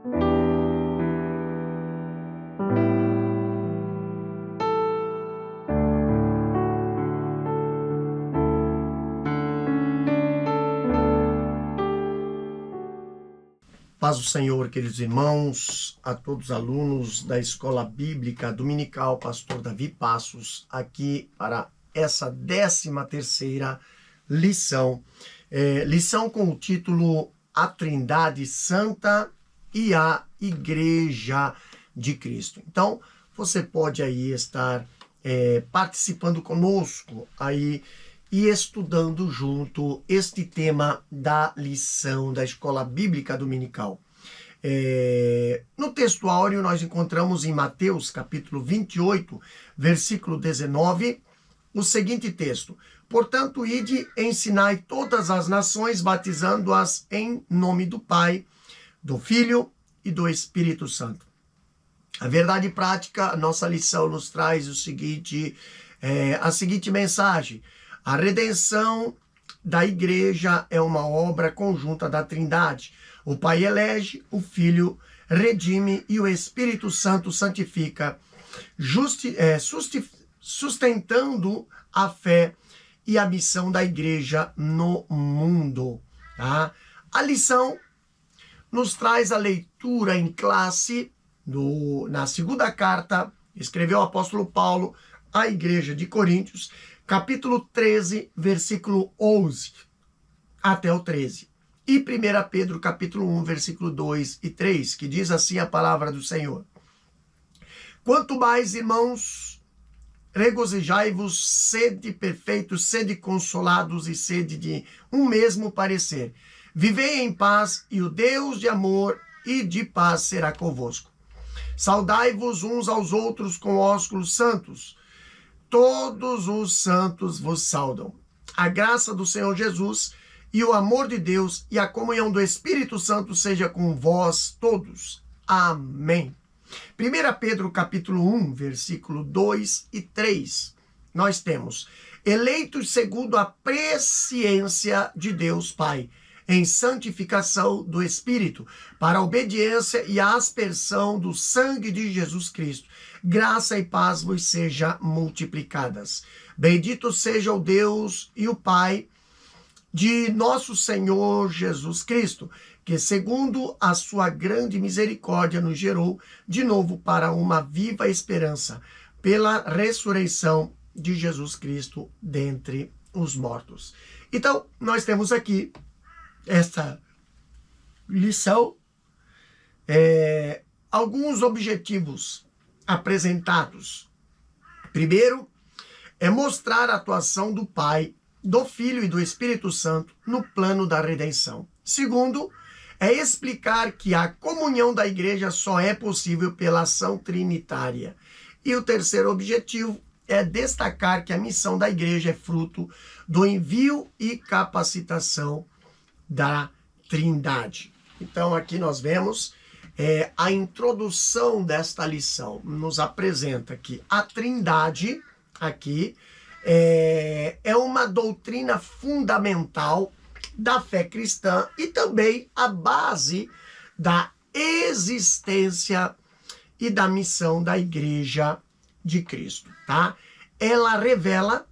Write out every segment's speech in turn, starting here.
Paz do Senhor, queridos irmãos, a todos os alunos da Escola Bíblica Dominical Pastor Davi Passos, aqui para essa 13ª lição. Lição com o título A Trindade Santa e a Igreja de Cristo. Então, você pode aí estar participando conosco aí e estudando junto este tema da lição da Escola Bíblica Dominical. No texto áureo nós encontramos em Mateus capítulo 28, versículo 19, o seguinte texto: Portanto, ide, ensinai todas as nações, batizando-as em nome do Pai, do Filho e do Espírito Santo. A verdade prática, a nossa lição nos traz a seguinte mensagem: a redenção da igreja é uma obra conjunta da Trindade. O Pai elege, o Filho redime e o Espírito Santo santifica, sustentando a fé e a missão da igreja no mundo. Tá? A lição nos traz a leitura em classe na segunda carta, escreveu o apóstolo Paulo à igreja de Coríntios, capítulo 13, versículo 11 até o 13. E 1 Pedro, capítulo 1, versículo 2 e 3, que diz assim a palavra do Senhor: Quanto mais, irmãos, regozijai-vos, sede perfeitos, sede consolados e sede de um mesmo parecer. Vivei em paz, e o Deus de amor e de paz será convosco. Saudai-vos uns aos outros com ósculos santos. Todos os santos vos saudam. A graça do Senhor Jesus e o amor de Deus e a comunhão do Espírito Santo seja com vós todos. Amém. 1 Pedro capítulo 1, versículo 2 e 3. Nós temos: eleitos segundo a presciência de Deus Pai, em santificação do Espírito, para a obediência e a aspersão do sangue de Jesus Cristo. Graça e paz vos seja multiplicadas. Bendito seja o Deus e o Pai de nosso Senhor Jesus Cristo, que segundo a sua grande misericórdia nos gerou de novo para uma viva esperança, pela ressurreição de Jesus Cristo dentre os mortos. Então, nós temos aqui esta lição, alguns objetivos apresentados. Primeiro, é mostrar a atuação do Pai, do Filho e do Espírito Santo no plano da redenção. Segundo, é explicar que a comunhão da igreja só é possível pela ação trinitária. E o terceiro objetivo é destacar que a missão da igreja é fruto do envio e capacitação da Trindade. Então, aqui nós vemos a introdução desta lição. Nos apresenta que a Trindade, aqui, é uma doutrina fundamental da fé cristã e também a base da existência e da missão da Igreja de Cristo, tá? Ela revela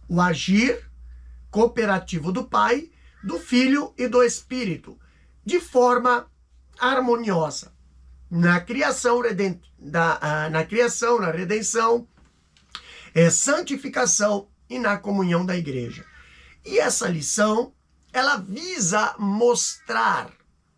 o agir cooperativo do Pai, do Filho e do Espírito, de forma harmoniosa, na criação, na redenção, santificação e na comunhão da igreja. E essa lição, ela visa mostrar,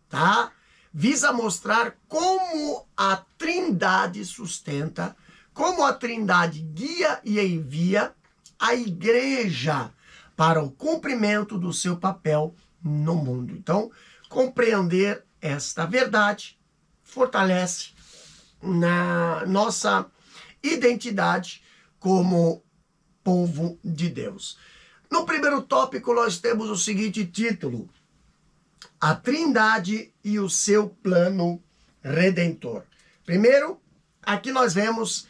tá? Visa mostrar como a Trindade sustenta, como a Trindade guia e envia a igreja para o cumprimento do seu papel no mundo. Então, compreender esta verdade fortalece na nossa identidade como povo de Deus. No primeiro tópico, nós temos o seguinte título: a Trindade e o seu plano redentor. Primeiro, aqui nós vemos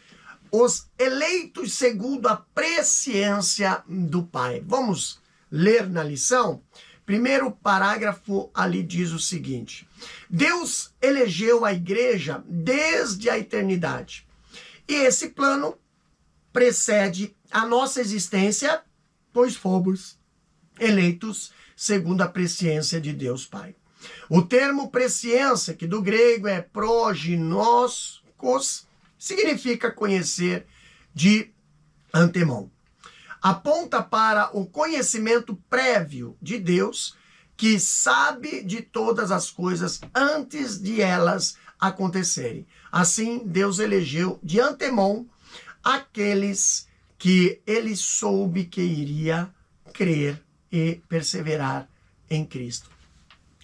os eleitos segundo a presciência do Pai. Vamos ler na lição? primeiro parágrafo ali diz o seguinte: Deus elegeu a igreja desde a eternidade. E esse plano precede a nossa existência, pois fomos eleitos segundo a presciência de Deus Pai. O termo presciência, que do grego é prognoskos, significa conhecer de antemão. Aponta para o conhecimento prévio de Deus, que sabe de todas as coisas antes de elas acontecerem. Assim, Deus elegeu de antemão aqueles que ele soube que iria crer e perseverar em Cristo.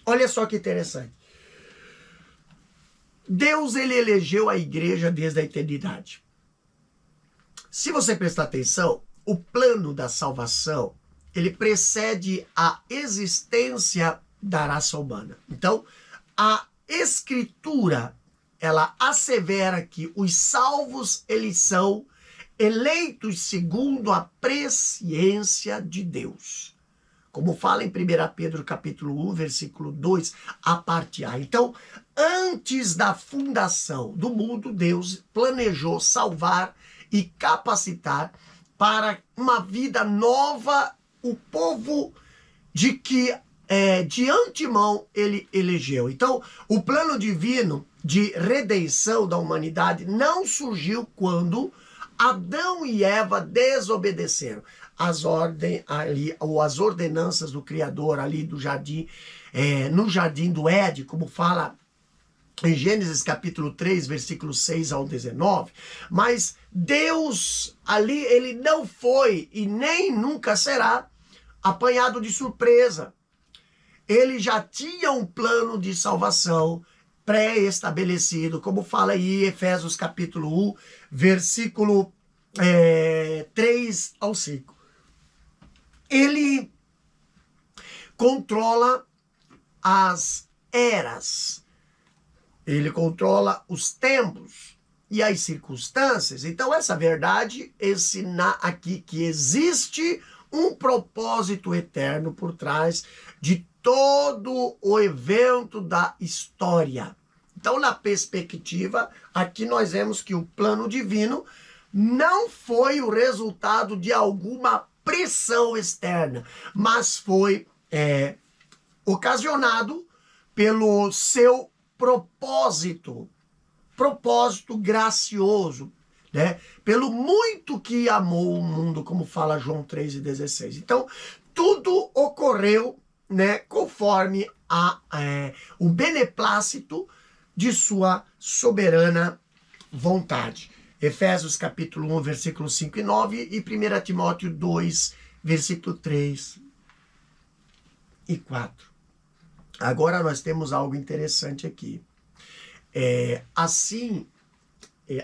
Olha só que interessante. Deus, ele elegeu a igreja desde a eternidade. Se você prestar atenção, o plano da salvação, ele precede a existência da raça humana. Então, a Escritura, ela assevera que os salvos, eles são eleitos segundo a presciência de Deus. Como fala em 1 Pedro capítulo 1, versículo 2, a parte A. Então, antes da fundação do mundo, Deus planejou salvar e capacitar para uma vida nova o povo de que de antemão ele elegeu. Então, o plano divino de redenção da humanidade não surgiu quando Adão e Eva desobedeceram as ordenanças do Criador ali do jardim, no jardim do Éden, como fala em Gênesis capítulo 3, versículos 6 ao 19, mas Deus ali, ele não foi e nem nunca será apanhado de surpresa. Ele já tinha um plano de salvação pré-estabelecido, como fala aí em Efésios capítulo 1, versículo 3 ao 5. Ele controla as eras, ele controla os tempos e as circunstâncias. Então, essa verdade ensina aqui que existe um propósito eterno por trás de todo o evento da história. Então, na perspectiva, aqui nós vemos que o plano divino não foi o resultado de alguma pressão externa, mas foi ocasionado pelo seu propósito gracioso, né? Pelo muito que amou o mundo, como fala João 3,16. Então, tudo ocorreu, né, conforme o beneplácito de sua soberana vontade. Efésios capítulo 1, versículos 5 e 9 e 1 Timóteo 2, versículo 3 e 4. Agora nós temos algo interessante aqui.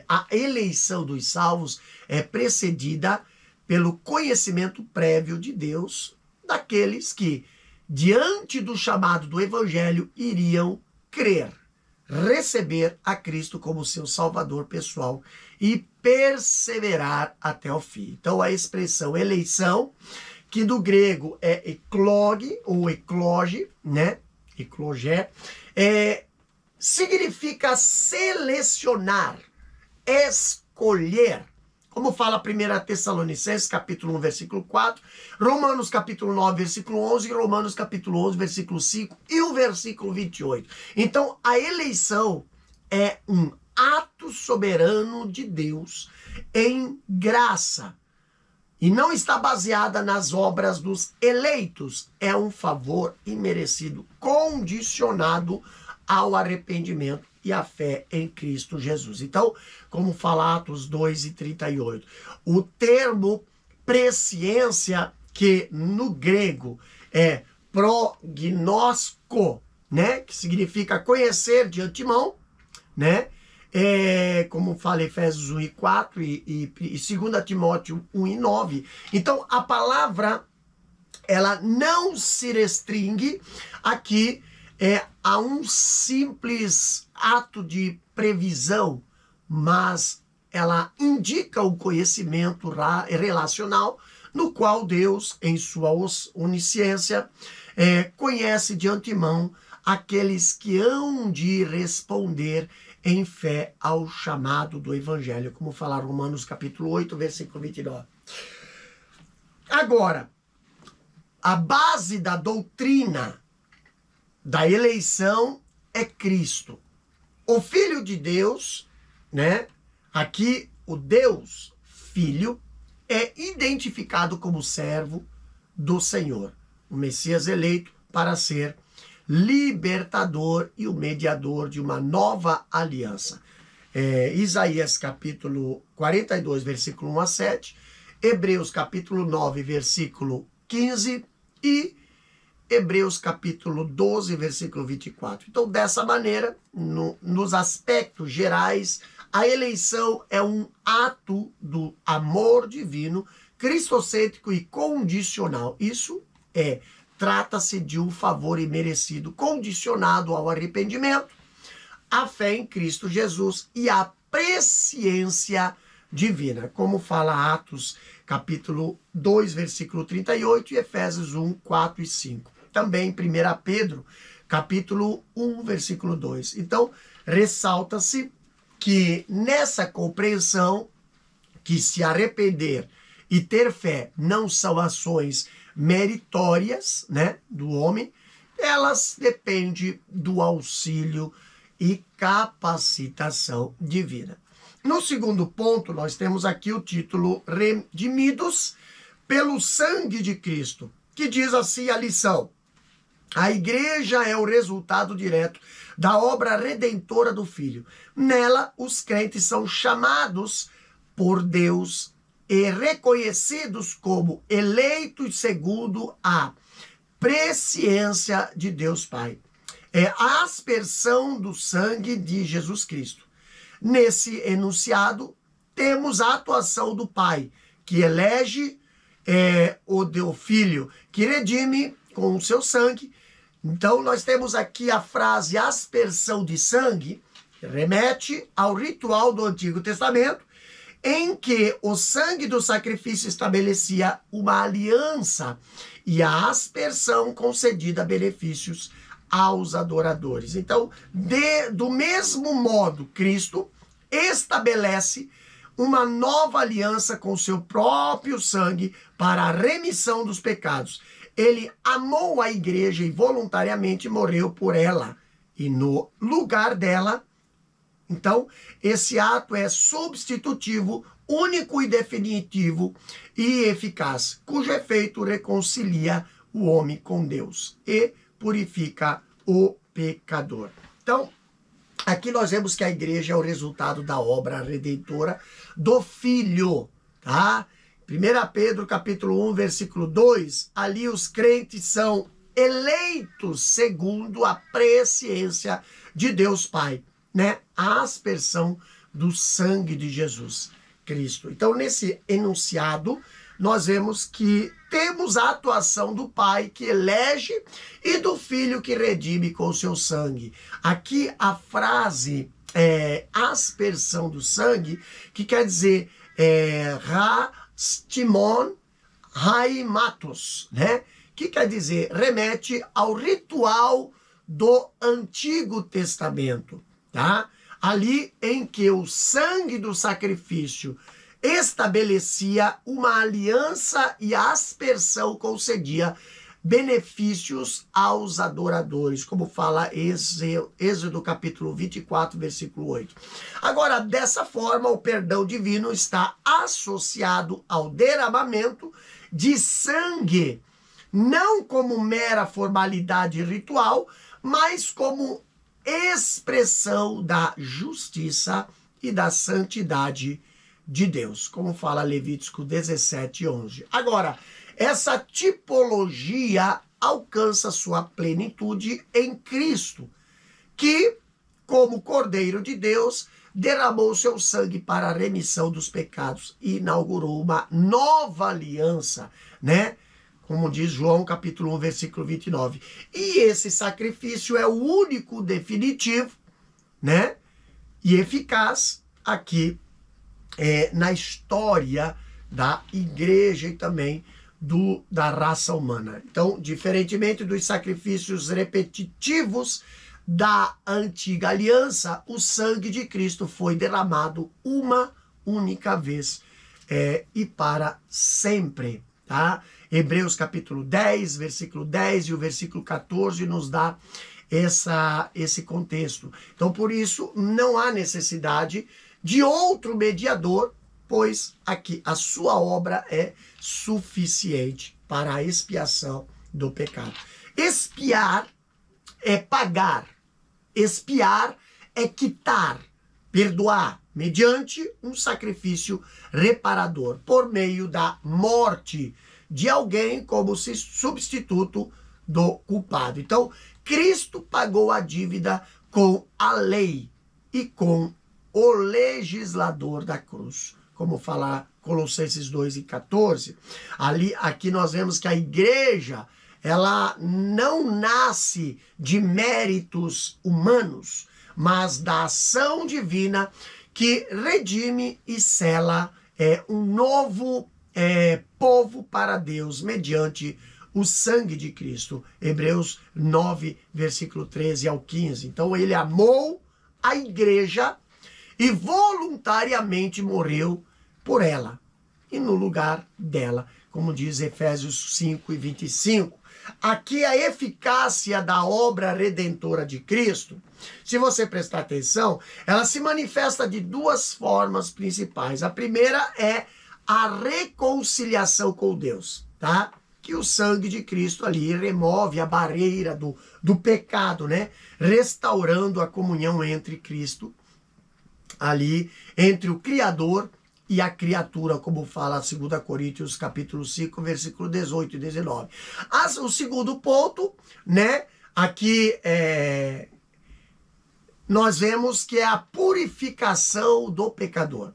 A eleição dos salvos é precedida pelo conhecimento prévio de Deus daqueles que, diante do chamado do Evangelho, iriam crer, receber a Cristo como seu Salvador pessoal e perseverar até o fim. Então, a expressão eleição, que do grego é ekloge ou ekloge, né? Eklogé, significa selecionar, escolher. Como fala 1 Tessalonicenses, capítulo 1, versículo 4, Romanos, capítulo 9, versículo 11, e Romanos, capítulo 11, versículo 5 e o versículo 28. Então, a eleição é um ato soberano de Deus em graça e não está baseada nas obras dos eleitos. É um favor imerecido, condicionado ao arrependimento e a fé em Cristo Jesus. Então, como fala Atos 2 e 38, o termo presciência, que no grego é prognosko, né, que significa conhecer de antemão, né, como fala Efésios 1 e 4 e 2 Timóteo 1 e 9. Então, a palavra, ela não se restringe aqui a um simples ato de previsão, mas ela indica o conhecimento relacional no qual Deus, em sua onisciência, conhece de antemão aqueles que hão de responder em fé ao chamado do Evangelho, como fala Romanos capítulo 8, versículo 29. Agora, a base da doutrina da eleição é Cristo. O Filho de Deus, né? Aqui o Deus Filho é identificado como servo do Senhor, o Messias eleito para ser libertador e o mediador de uma nova aliança. Isaías capítulo 42, versículo 1 a 7, Hebreus capítulo 9, versículo 15 e Hebreus capítulo 12, versículo 24. Então, dessa maneira, nos aspectos gerais, a eleição é um ato do amor divino, cristocêntrico e condicional. Isso trata-se de um favor imerecido, condicionado ao arrependimento, a fé em Cristo Jesus e a presciência divina, como fala Atos capítulo 2, versículo 38 e Efésios 1, 4 e 5. Também 1 Pedro capítulo 1, versículo 2. Então, ressalta-se que nessa compreensão que se arrepender e ter fé não são ações meritórias, né, do homem, elas dependem do auxílio e capacitação divina. No segundo ponto, nós temos aqui o título Redimidos pelo sangue de Cristo, que diz assim a lição: a igreja é o resultado direto da obra redentora do Filho. Nela, os crentes são chamados por Deus e reconhecidos como eleitos segundo a presciência de Deus Pai. É a aspersão do sangue de Jesus Cristo. Nesse enunciado, temos a atuação do Pai, que elege o Filho, que redime com o seu sangue. Então, nós temos aqui a frase aspersão de sangue, que remete ao ritual do Antigo Testamento, em que o sangue do sacrifício estabelecia uma aliança e a aspersão concedida benefícios aos adoradores. Então, do mesmo modo, Cristo estabelece uma nova aliança com seu próprio sangue para a remissão dos pecados. Ele amou a igreja e voluntariamente morreu por ela. E no lugar dela, então, esse ato é substitutivo, único e definitivo e eficaz, cujo efeito reconcilia o homem com Deus e purifica o pecador. Então, aqui nós vemos que a igreja é o resultado da obra redentora do Filho, tá? 1 Pedro capítulo 1, versículo 2, ali os crentes são eleitos segundo a presciência de Deus Pai, né? A aspersão do sangue de Jesus Cristo. Então, nesse enunciado, nós vemos que temos a atuação do Pai que elege e do Filho que redime com o seu sangue. Aqui a frase aspersão do sangue, que quer dizer Rastimon Haimatos, né? Que quer dizer, remete ao ritual do Antigo Testamento, tá? Ali em que o sangue do sacrifício estabelecia uma aliança e a aspersão concedia benefícios aos adoradores, como fala Êxodo capítulo 24, versículo 8. Agora, dessa forma, o perdão divino está associado ao derramamento de sangue, não como mera formalidade ritual, mas como expressão da justiça e da santidade de Deus, como fala Levítico 17, 11. Agora, essa tipologia alcança sua plenitude em Cristo, que, como Cordeiro de Deus, derramou seu sangue para a remissão dos pecados e inaugurou uma nova aliança, né? Como diz João capítulo 1, versículo 29. E esse sacrifício é o único definitivo, né? E eficaz aqui na história da igreja e também da raça humana. Então, diferentemente dos sacrifícios repetitivos da antiga aliança, o sangue de Cristo foi derramado uma única vez e para sempre, tá? Hebreus capítulo 10, versículo 10 e o versículo 14 nos dá esse contexto. Então, por isso, não há necessidade de outro mediador, pois aqui a sua obra é suficiente para a expiação do pecado. Expiar é pagar. Expiar é quitar, perdoar, mediante um sacrifício reparador, por meio da morte de alguém como substituto do culpado. Então, Cristo pagou a dívida com a lei e com o legislador da cruz. Como fala Colossenses 2:14. Aqui nós vemos que a igreja, ela não nasce de méritos humanos, mas da ação divina que redime e sela um novo povo para Deus mediante o sangue de Cristo. Hebreus 9, versículo 13 ao 15. Então ele amou a igreja e voluntariamente morreu por ela e no lugar dela, como diz Efésios 5:25. Aqui a eficácia da obra redentora de Cristo, se você prestar atenção, ela se manifesta de duas formas principais. A primeira é a reconciliação com Deus, tá? Que o sangue de Cristo ali remove a barreira do pecado, né? Restaurando a comunhão entre Cristo, ali, entre o Criador e a criatura, como fala 2 Coríntios capítulo 5, versículo 18 e 19. O segundo ponto, né? Aqui nós vemos que é a purificação do pecador.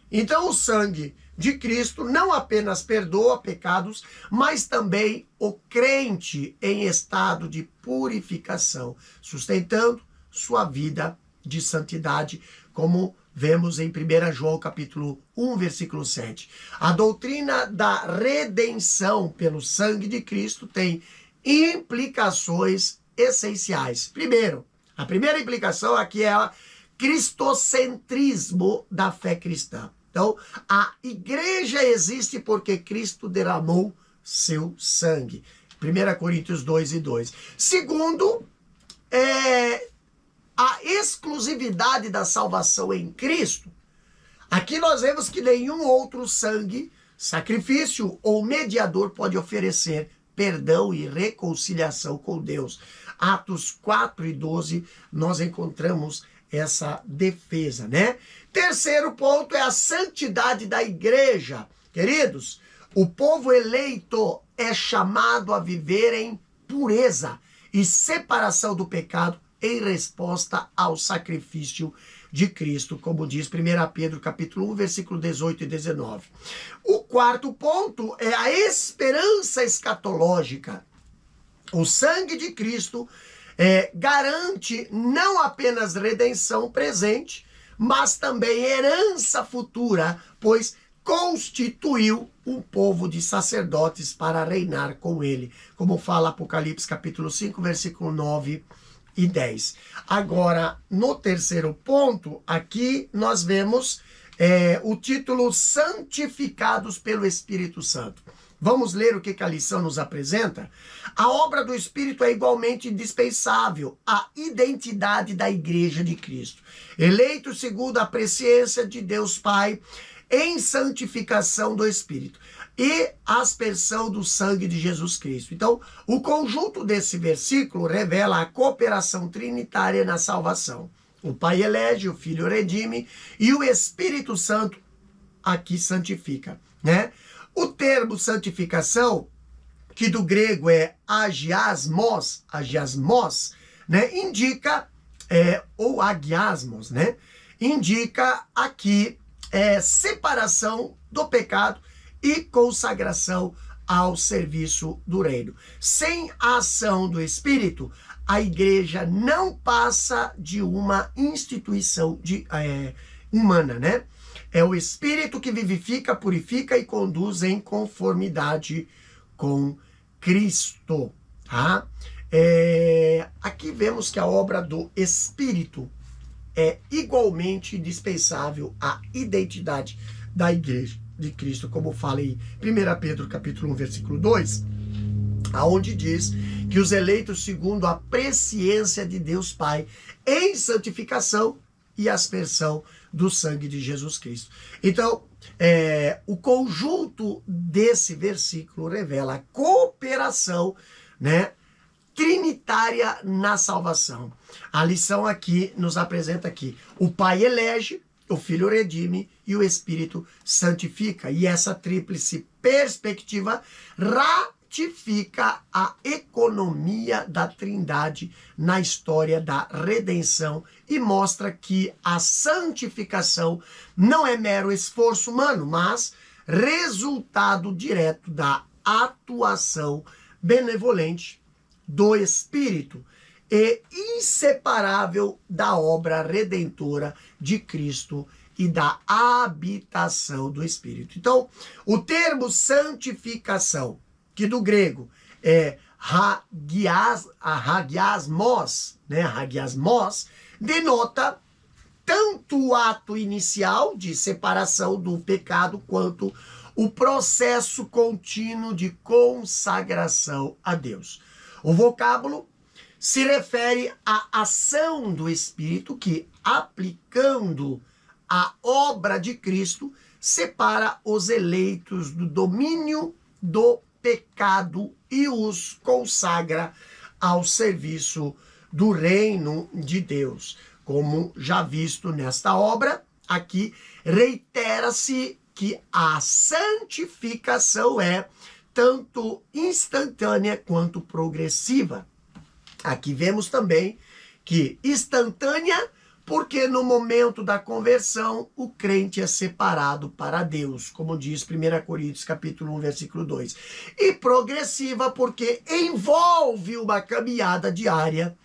Então o sangue de Cristo não apenas perdoa pecados, mas também o crente em estado de purificação, sustentando sua vida de santidade, como vemos em 1 João capítulo 1, versículo 7. A doutrina da redenção pelo sangue de Cristo tem implicações essenciais. Primeiro, a primeira implicação aqui é o cristocentrismo da fé cristã. Então, a igreja existe porque Cristo derramou seu sangue. 1 Coríntios 2:2. Segundo, a exclusividade da salvação em Cristo. Aqui nós vemos que nenhum outro sangue, sacrifício ou mediador pode oferecer perdão e reconciliação com Deus. Atos 4:12, nós encontramos essa defesa, né? Terceiro ponto é a santidade da igreja. Queridos, o povo eleito é chamado a viver em pureza e separação do pecado em resposta ao sacrifício de Cristo, como diz 1 Pedro capítulo 1, versículo 18 e 19. O quarto ponto é a esperança escatológica. O sangue de Cristo garante não apenas redenção presente, mas também herança futura, pois constituiu um povo de sacerdotes para reinar com ele, como fala Apocalipse capítulo 5, versículo 9 e 10. Agora, no terceiro ponto, aqui nós vemos o título Santificados pelo Espírito Santo. Vamos ler o que a lição nos apresenta? A obra do Espírito é igualmente indispensável à identidade da Igreja de Cristo, eleito segundo a presciência de Deus Pai em santificação do Espírito e aspersão do sangue de Jesus Cristo. Então, o conjunto desse versículo revela a cooperação trinitária na salvação. O Pai elege, o Filho redime e o Espírito Santo aqui santifica, né? O termo santificação, que do grego é agiasmos, né, indica, ou agiasmos, né, indica aqui separação do pecado e consagração ao serviço do reino. Sem a ação do Espírito, a igreja não passa de uma instituição humana, né? É o Espírito que vivifica, purifica e conduz em conformidade com Cristo, tá? Aqui vemos que a obra do Espírito é igualmente indispensável à identidade da igreja de Cristo, como fala em 1 Pedro capítulo 1, versículo 2, aonde diz que os eleitos segundo a presciência de Deus Pai em santificação e aspersão do sangue de Jesus Cristo. Então, o conjunto desse versículo revela a cooperação, né, trinitária na salvação. A lição aqui nos apresenta que o Pai elege, o Filho redime e o Espírito santifica. E essa tríplice perspectiva ratifica a economia da Trindade na história da redenção e mostra que a santificação não é mero esforço humano, mas resultado direto da atuação benevolente do Espírito e inseparável da obra redentora de Cristo e da habitação do Espírito. Então, o termo santificação, que do grego é hagiasmos, né? Hagiasmos, denota tanto o ato inicial de separação do pecado quanto o processo contínuo de consagração a Deus. O vocábulo se refere à ação do Espírito que, aplicando a obra de Cristo, separa os eleitos do domínio do pecado e os consagra ao serviço do reino de Deus. Como já visto nesta obra, aqui reitera-se que a santificação é tanto instantânea quanto progressiva. Aqui vemos também que instantânea, porque no momento da conversão o crente é separado para Deus, como diz 1 Coríntios capítulo 1, versículo 2. E progressiva, porque envolve uma caminhada diária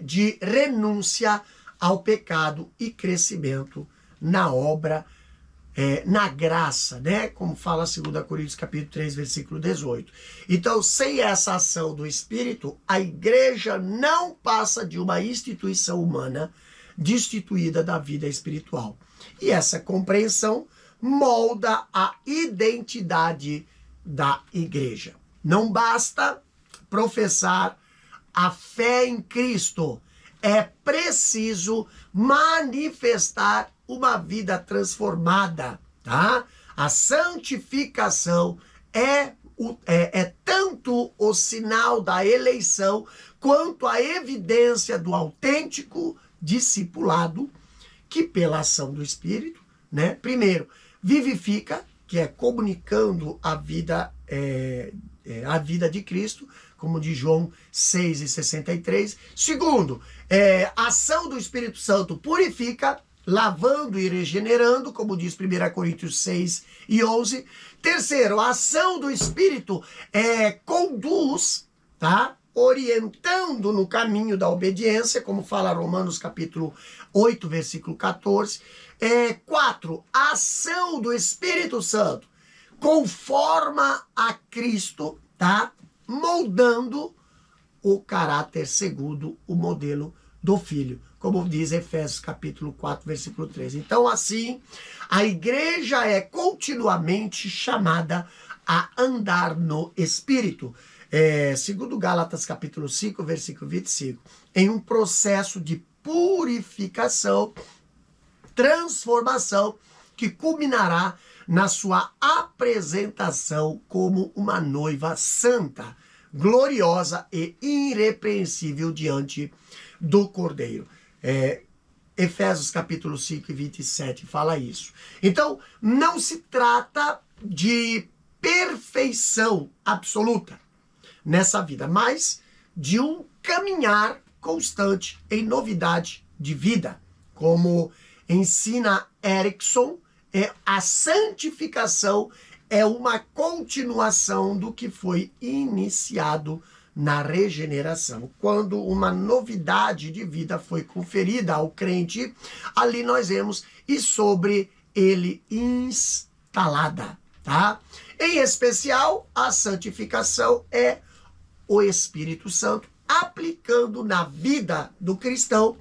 de renúncia ao pecado e crescimento na obra, na graça, né? Como fala 2 Coríntios capítulo 3, versículo 18. Então, sem essa ação do Espírito, a igreja não passa de uma instituição humana destituída da vida espiritual. E essa compreensão molda a identidade da igreja. Não basta professar a fé em Cristo, é preciso manifestar uma vida transformada, tá? A santificação é tanto o sinal da eleição quanto a evidência do autêntico discipulado que, pela ação do Espírito, né, primeiro, vivifica, que é comunicando a vida de Cristo, como de João 6,63. Segundo, a ação do Espírito Santo purifica, lavando e regenerando, como diz 1 Coríntios 6:11. Terceiro, a ação do Espírito conduz, tá? Orientando no caminho da obediência, como fala Romanos capítulo 8, versículo 14. 4, a ação do Espírito Santo conforma a Cristo, tá? Moldando o caráter segundo o modelo do Filho, como diz Efésios capítulo 4, versículo 13. Então, assim, a igreja é continuamente chamada a andar no Espírito. Segundo Gálatas capítulo 5, versículo 25, em um processo de purificação, transformação, que culminará na sua apresentação como uma noiva santa, gloriosa e irrepreensível diante do Cordeiro. Efésios capítulo 5 e 27 fala isso. Então, não se trata de perfeição absoluta nessa vida, mas de um caminhar constante em novidade de vida. Como ensina Erickson, a santificação é uma continuação do que foi iniciado na regeneração. Quando uma novidade de vida foi conferida ao crente, ali nós vemos e sobre ele instalada. tá? Em especial, a santificação é o Espírito Santo aplicando na vida do cristão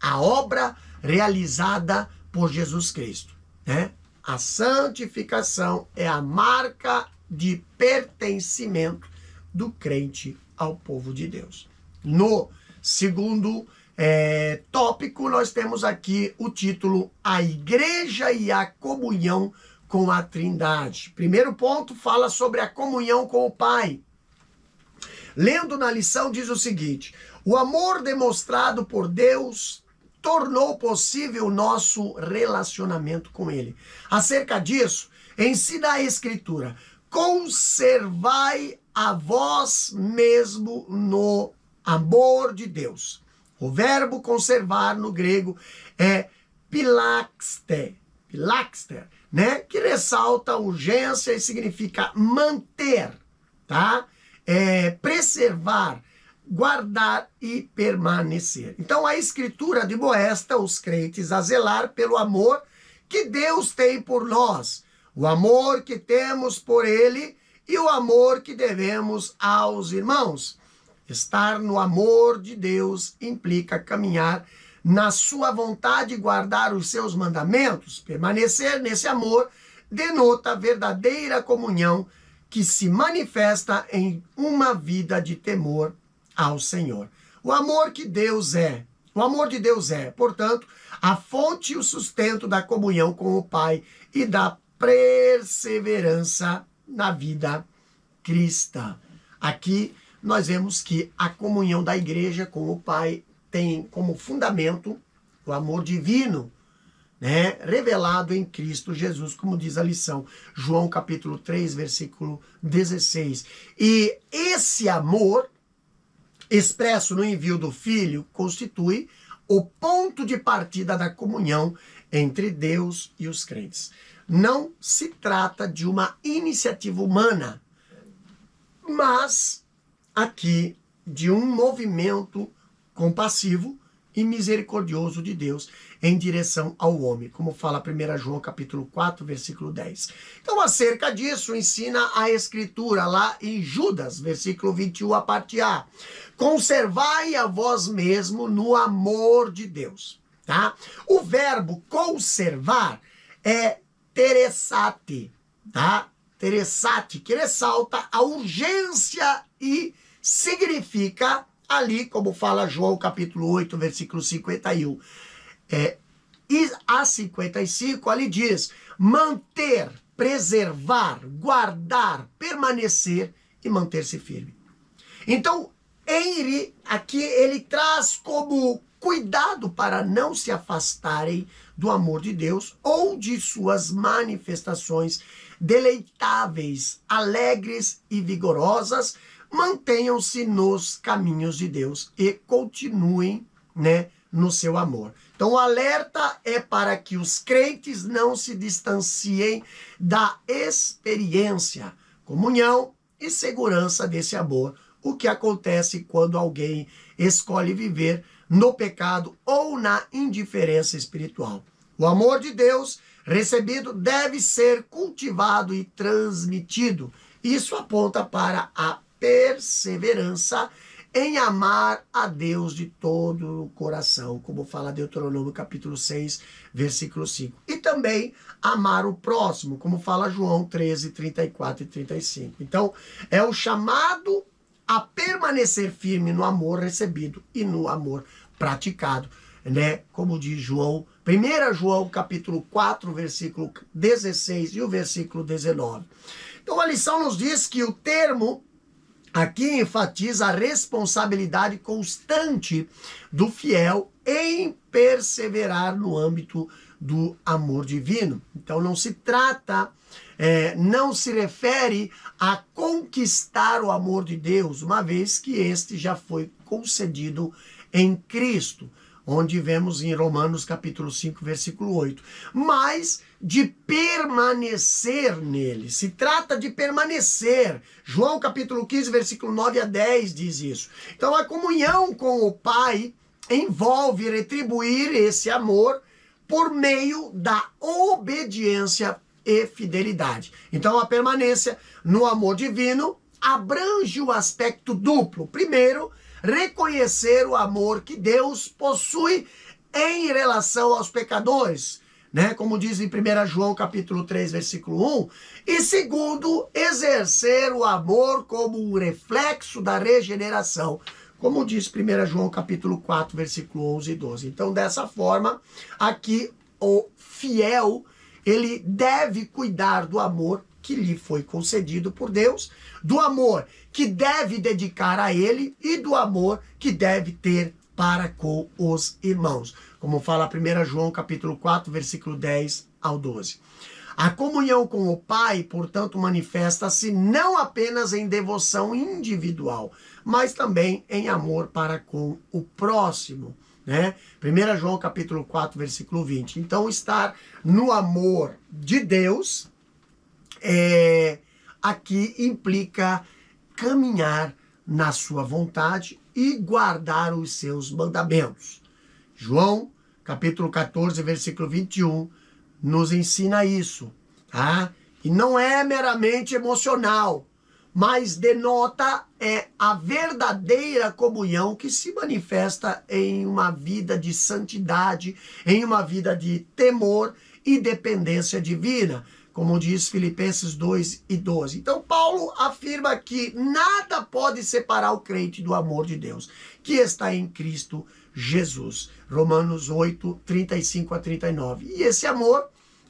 a obra realizada por Jesus Cristo, né? A santificação é a marca de pertencimento do crente ao povo de Deus. No segundo tópico, nós temos aqui o título A Igreja e a Comunhão com a Trindade. Primeiro ponto fala sobre a comunhão com o Pai. Lendo na lição diz o seguinte: o amor demonstrado por Deus tornou possível o nosso relacionamento com Ele. Acerca disso, ensina a Escritura: conservai a vós mesmo no amor de Deus. O verbo conservar no grego é pilaxter, né? Que ressalta a urgência e significa manter, tá? Preservar, guardar e permanecer. Então a Escritura admoesta os crentes a zelar pelo amor que Deus tem por nós, o amor que temos por Ele e o amor que devemos aos irmãos. Estar no amor de Deus implica caminhar na sua vontade e guardar os seus mandamentos. Permanecer nesse amor denota verdadeira comunhão que se manifesta em uma vida de temor ao Senhor. O amor de Deus é, portanto, a fonte e o sustento da comunhão com o Pai e da perseverança na vida cristã. Aqui nós vemos que a comunhão da igreja com o Pai tem como fundamento o amor divino, né, revelado em Cristo Jesus, como diz a lição, João capítulo 3, versículo 16. E esse amor, expresso no envio do Filho, constitui o ponto de partida da comunhão entre Deus e os crentes. Não se trata de uma iniciativa humana, mas aqui de um movimento compassivo e misericordioso de Deus em direção ao homem, como fala 1 João capítulo 4, versículo 10. Então, acerca disso, ensina a Escritura lá em Judas, versículo 21, a parte A. Conservai a vós mesmo no amor de Deus, tá? O verbo conservar é teressate, tá? Teressate, que ressalta a urgência e significa ali, como fala João capítulo 8, versículo 51. E a 55 ali diz: manter, preservar, guardar, permanecer e manter-se firme. Então, aqui ele traz como cuidado para não se afastarem do amor de Deus ou de suas manifestações deleitáveis, alegres e vigorosas. Mantenham-se nos caminhos de Deus e continuem, né, no seu amor. Então o alerta é para que os crentes não se distanciem da experiência, comunhão e segurança desse amor, o que acontece quando alguém escolhe viver no pecado ou na indiferença espiritual. O amor de Deus recebido deve ser cultivado e transmitido. Isso aponta para a perseverança em amar a Deus de todo o coração, como fala Deuteronômio capítulo 6, versículo 5. E também amar o próximo, como fala João 13, 34 e 35. Então, é o chamado a permanecer firme no amor recebido e no amor praticado, né? Como diz João, 1 João capítulo 4, versículo 16 e o versículo 19. Então, a lição nos diz que o termo aqui enfatiza a responsabilidade constante do fiel em perseverar no âmbito do amor divino. Então não se trata, não se refere a conquistar o amor de Deus, uma vez que este já foi concedido em Cristo, onde vemos em Romanos capítulo 5, versículo 8. Mas de permanecer nele. Se trata de permanecer. João capítulo 15, versículo 9 a 10 diz isso. Então a comunhão com o Pai envolve retribuir esse amor por meio da obediência e fidelidade. Então, a permanência no amor divino abrange o aspecto duplo. Primeiro, reconhecer o amor que Deus possui em relação aos pecadores, né? Como diz em 1 João capítulo 3, versículo 1. E segundo, exercer o amor como um reflexo da regeneração, como diz 1 João capítulo 4, versículo 11 e 12. Então, dessa forma, aqui o fiel, ele deve cuidar do amor que lhe foi concedido por Deus, do amor que deve dedicar a ele e do amor que deve ter para com os irmãos. Como fala 1 João capítulo 4, versículo 10 ao 12. A comunhão com o Pai, portanto, manifesta-se não apenas em devoção individual, mas também em amor para com o próximo, né? 1 João capítulo 4, versículo 20. Então, estar no amor de Deus aqui implica caminhar na sua vontade e guardar os seus mandamentos. João, capítulo 14, versículo 21, nos ensina isso, tá? E não é meramente emocional, mas denota a verdadeira comunhão que se manifesta em uma vida de santidade, em uma vida de temor e dependência divina, como diz Filipenses 2 e 12. Então, Paulo afirma que nada pode separar o crente do amor de Deus, que está em Cristo Jesus. Romanos 8, 35 a 39. E esse amor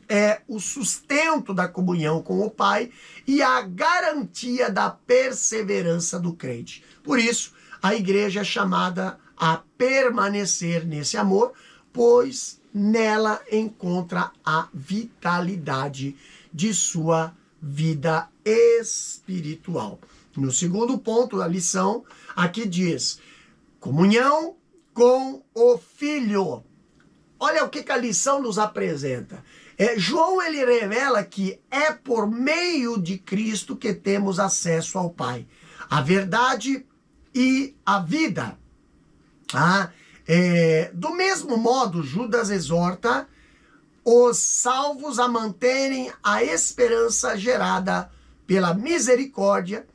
é o sustento da comunhão com o Pai e a garantia da perseverança do crente. Por isso, a igreja é chamada a permanecer nesse amor, pois nela encontra a vitalidade de sua vida espiritual. No segundo ponto da lição, aqui diz: comunhão com o Filho. Olha o que a lição nos apresenta. João, ele revela que é por meio de Cristo que temos acesso ao Pai, a verdade e a vida. Do mesmo modo, Judas exorta os salvos a manterem a esperança gerada pela misericórdia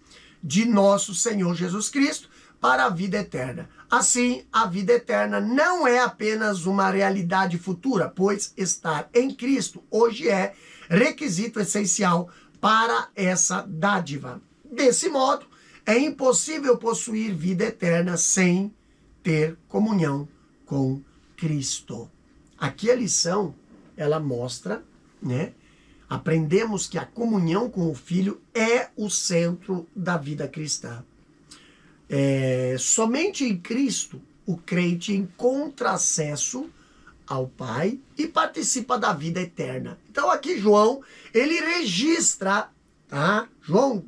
de nosso Senhor Jesus Cristo para a vida eterna. Assim, a vida eterna não é apenas uma realidade futura, pois estar em Cristo hoje é requisito essencial para essa dádiva. Desse modo, é impossível possuir vida eterna sem ter comunhão com Cristo. Aqui a lição, ela mostra, né? Aprendemos que a comunhão com o Filho é o centro da vida cristã. Somente em Cristo o crente encontra acesso ao Pai e participa da vida eterna. Então aqui João, ele registra, tá? João,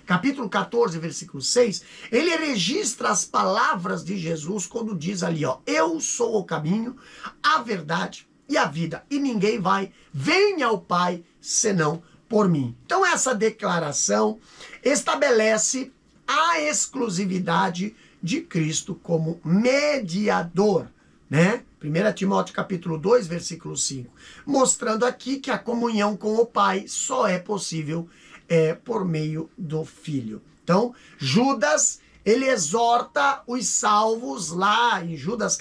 capítulo 14, versículo 6, ele registra as palavras de Jesus quando diz ali, ó: eu sou o caminho, a verdade e a vida, e ninguém vem ao Pai senão por mim. Então essa declaração estabelece a exclusividade de Cristo como mediador, né? 1 Timóteo capítulo 2, versículo 5, mostrando aqui que a comunhão com o Pai só é possível por meio do Filho. Então, Judas, ele exorta os salvos lá em Judas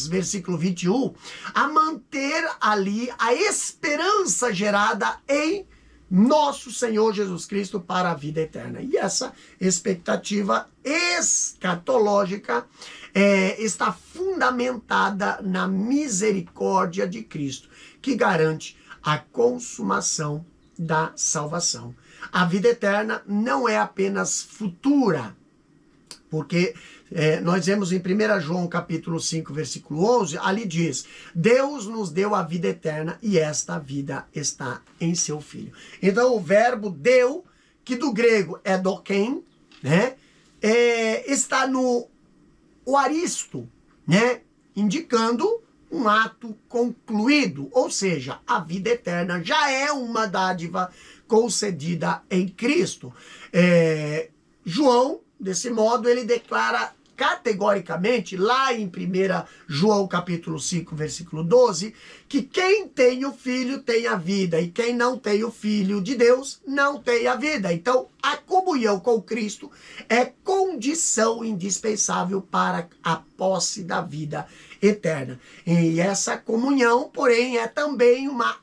versículo 21, a manter ali a esperança gerada em nosso Senhor Jesus Cristo para a vida eterna. E essa expectativa escatológica está fundamentada na misericórdia de Cristo, que garante a consumação da salvação. A vida eterna não é apenas futura, porque nós vemos em 1 João capítulo 5, versículo 11, ali diz: Deus nos deu a vida eterna e esta vida está em seu Filho. Então o verbo deu, que do grego é doken, né, está no aoristo, né, indicando um ato concluído, ou seja, a vida eterna já é uma dádiva concedida em Cristo. João, desse modo, ele declara categoricamente, lá em 1 João capítulo 5, versículo 12, que quem tem o Filho tem a vida, e quem não tem o Filho de Deus não tem a vida. Então, a comunhão com Cristo é condição indispensável para a posse da vida eterna. E essa comunhão, porém, é também uma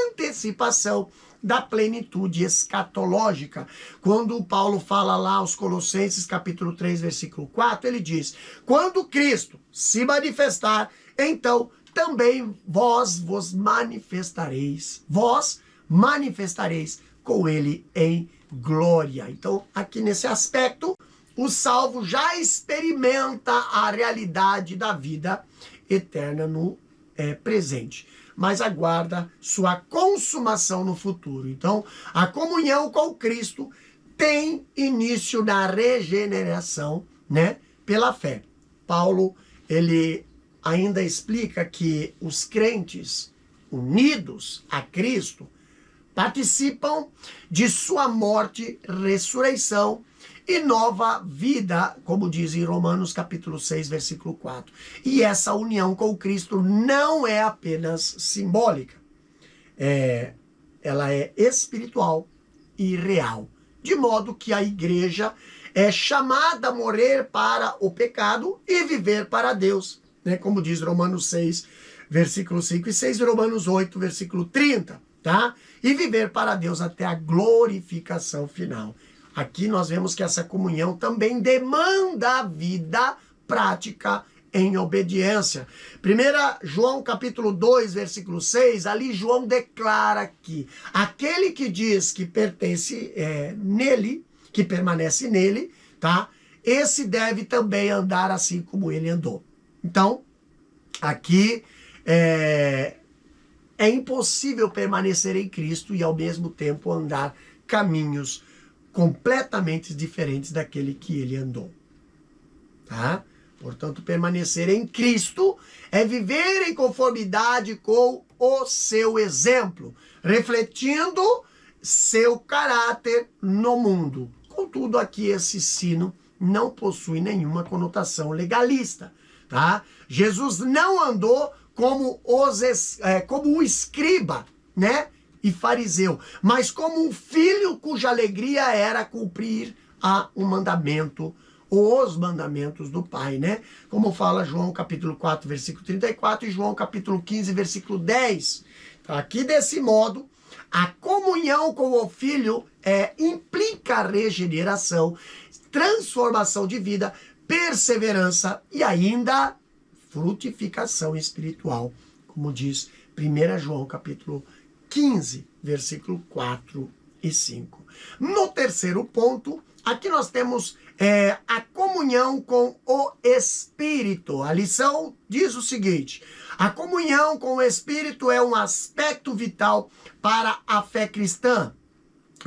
antecipação da plenitude escatológica. Quando Paulo fala lá aos Colossenses capítulo 3, versículo 4, ele diz: quando Cristo se manifestar, então também vós manifestareis com ele em glória. Então, aqui nesse aspecto, o salvo já experimenta a realidade da vida eterna no presente, mas aguarda sua consumação no futuro. Então, a comunhão com Cristo tem início na regeneração, né, pela fé. Paulo, ele ainda explica que os crentes unidos a Cristo participam de sua morte, ressurreição e nova vida, como diz em Romanos capítulo 6, versículo 4. E essa união com Cristo não é apenas simbólica. Ela é espiritual e real. De modo que a igreja é chamada a morrer para o pecado e viver para Deus, né? Como diz Romanos 6, versículo 5 e 6, e Romanos 8, versículo 30, tá? E viver para Deus até a glorificação final. Aqui nós vemos que essa comunhão também demanda a vida prática em obediência. 1 João capítulo 2, versículo 6, ali João declara que aquele que diz que pertence nele, que permanece nele, tá? Esse deve também andar assim como ele andou. Então, aqui é impossível permanecer em Cristo e ao mesmo tempo andar caminhos completamente diferentes daquele que ele andou, tá? Portanto, permanecer em Cristo é viver em conformidade com o seu exemplo, refletindo seu caráter no mundo. Contudo, aqui esse ensino não possui nenhuma conotação legalista, tá? Jesus não andou como o escriba, né? E fariseu, mas como um filho cuja alegria era cumprir os mandamentos do Pai, né? Como fala João capítulo 4, versículo 34 e João capítulo 15, versículo 10. Aqui desse modo, a comunhão com o Filho implica regeneração, transformação de vida, perseverança e ainda frutificação espiritual, como diz 1 João capítulo 15, versículo 4 e 5. No terceiro ponto, aqui nós temos a comunhão com o Espírito. A lição diz o seguinte: a comunhão com o Espírito é um aspecto vital para a fé cristã.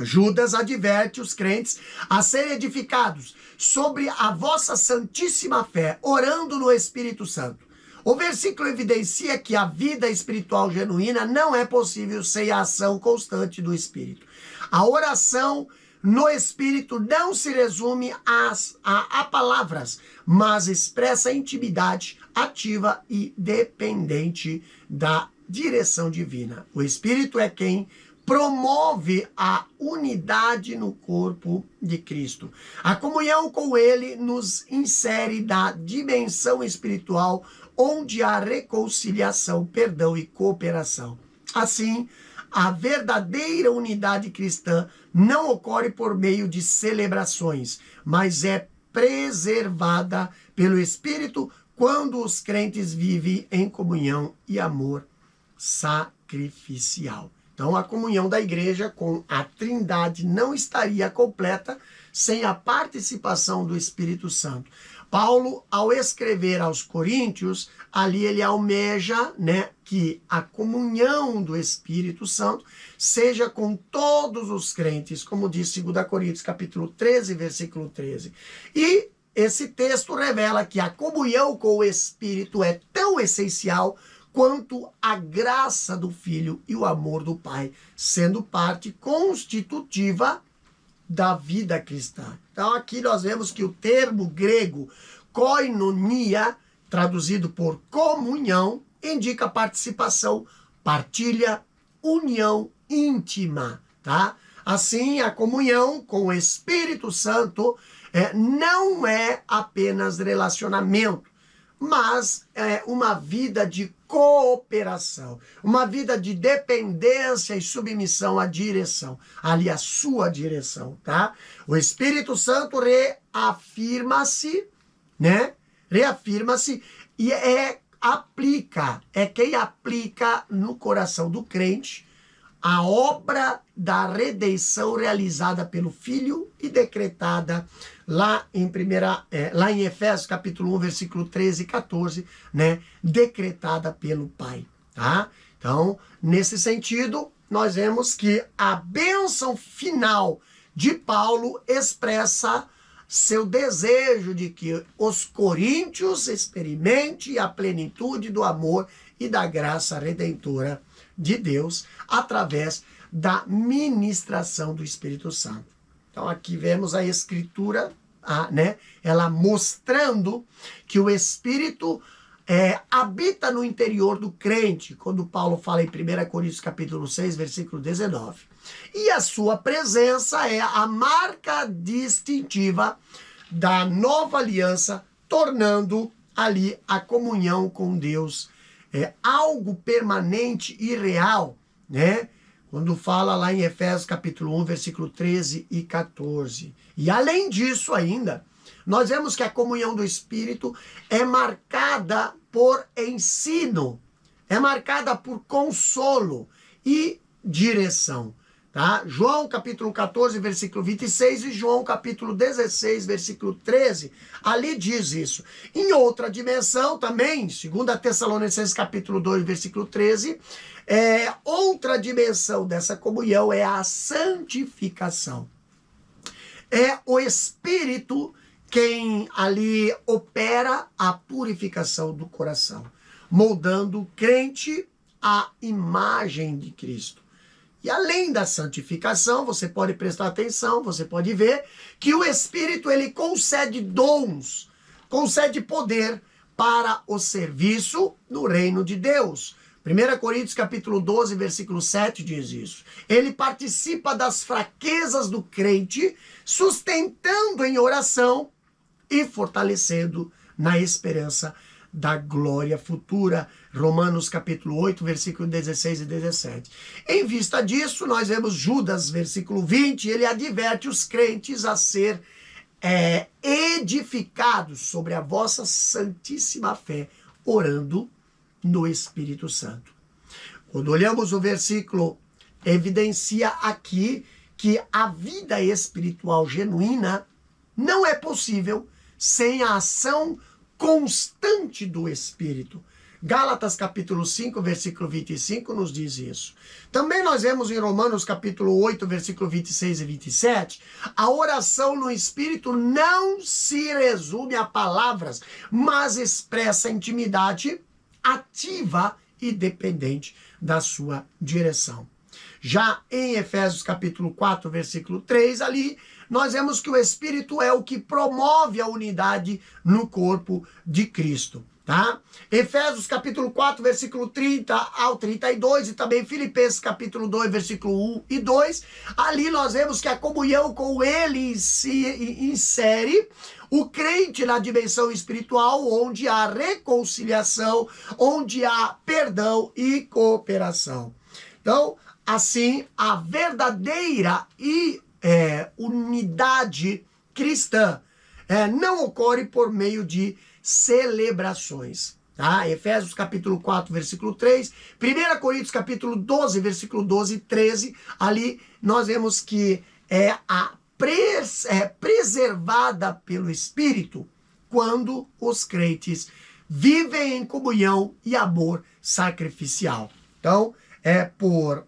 Judas adverte os crentes a serem edificados sobre a vossa santíssima fé, orando no Espírito Santo. O versículo evidencia que a vida espiritual genuína não é possível sem a ação constante do Espírito. A oração no Espírito não se resume a palavras, mas expressa intimidade ativa e dependente da direção divina. O Espírito é quem promove a unidade no corpo de Cristo. A comunhão com Ele nos insere na dimensão espiritual onde há reconciliação, perdão e cooperação. Assim, a verdadeira unidade cristã não ocorre por meio de celebrações, mas é preservada pelo Espírito quando os crentes vivem em comunhão e amor sacrificial. Então, a comunhão da igreja com a Trindade não estaria completa sem a participação do Espírito Santo. Paulo, ao escrever aos Coríntios, ali ele almeja, né, que a comunhão do Espírito Santo seja com todos os crentes, como diz 2 Coríntios capítulo 13, versículo 13. E esse texto revela que a comunhão com o Espírito é tão essencial quanto a graça do Filho e o amor do Pai, sendo parte constitutiva da vida cristã. Então aqui nós vemos que o termo grego koinonia, traduzido por comunhão, indica participação, partilha, união íntima, tá? Assim, a comunhão com o Espírito Santo não é apenas relacionamento, mas é uma vida de cooperação, uma vida de dependência e submissão à direção, ali a sua direção, tá? O Espírito Santo reafirma-se, né? Reafirma-se e é quem aplica no coração do crente a obra da redenção realizada pelo Filho e decretada lá em Efésios capítulo 1, versículo 13 e 14, né? Decretada pelo Pai, tá? Então, nesse sentido, nós vemos que a bênção final de Paulo expressa seu desejo de que os coríntios experimentem a plenitude do amor e da graça redentora de Deus através da ministração do Espírito Santo. Então aqui vemos a Escritura, né, ela mostrando que o Espírito habita no interior do crente, quando Paulo fala em 1 Coríntios capítulo 6, versículo 19. E a sua presença é a marca distintiva da nova aliança, tornando ali a comunhão com Deus algo permanente e real, né? Quando fala lá em Efésios capítulo 1, versículo 13 e 14. E além disso ainda, nós vemos que a comunhão do Espírito é marcada por ensino, é marcada por consolo e direção. Tá? João capítulo 14, versículo 26 e João capítulo 16, versículo 13, ali diz isso. Em outra dimensão também, 2 Tessalonicenses capítulo 2, versículo 13, outra dimensão dessa comunhão é a santificação. É o Espírito quem ali opera a purificação do coração, moldando o crente à imagem de Cristo. E além da santificação, você pode prestar atenção, você pode ver que o Espírito ele concede dons, concede poder para o serviço no reino de Deus. 1 Coríntios capítulo 12, versículo 7 diz isso. Ele participa das fraquezas do crente, sustentando em oração e fortalecendo na esperança da glória futura. Romanos capítulo 8, versículo 16 e 17. Em vista disso, nós vemos Judas, versículo 20, ele adverte os crentes a ser edificados sobre a vossa santíssima fé, orando no Espírito Santo. Quando olhamos o versículo, evidencia aqui que a vida espiritual genuína não é possível sem a ação constante do Espírito. Gálatas capítulo 5, versículo 25 nos diz isso. Também nós vemos em Romanos capítulo 8, versículo 26 e 27, a oração no Espírito não se resume a palavras, mas expressa intimidade ativa e dependente da sua direção. Já em Efésios capítulo 4, versículo 3, ali nós vemos que o Espírito é o que promove a unidade no corpo de Cristo, tá? Efésios capítulo 4, versículo 30 ao 32 e também Filipenses capítulo 2, versículo 1 e 2, ali nós vemos que a comunhão com ele se insere o crente na dimensão espiritual, onde há reconciliação, onde há perdão e cooperação. Então, assim, a verdadeira unidade cristã não ocorre por meio de celebrações. Tá? Efésios capítulo 4, versículo 3, 1 Coríntios capítulo 12, versículo 12 e 13, ali nós vemos que preservada pelo Espírito quando os crentes vivem em comunhão e amor sacrificial. Então, é por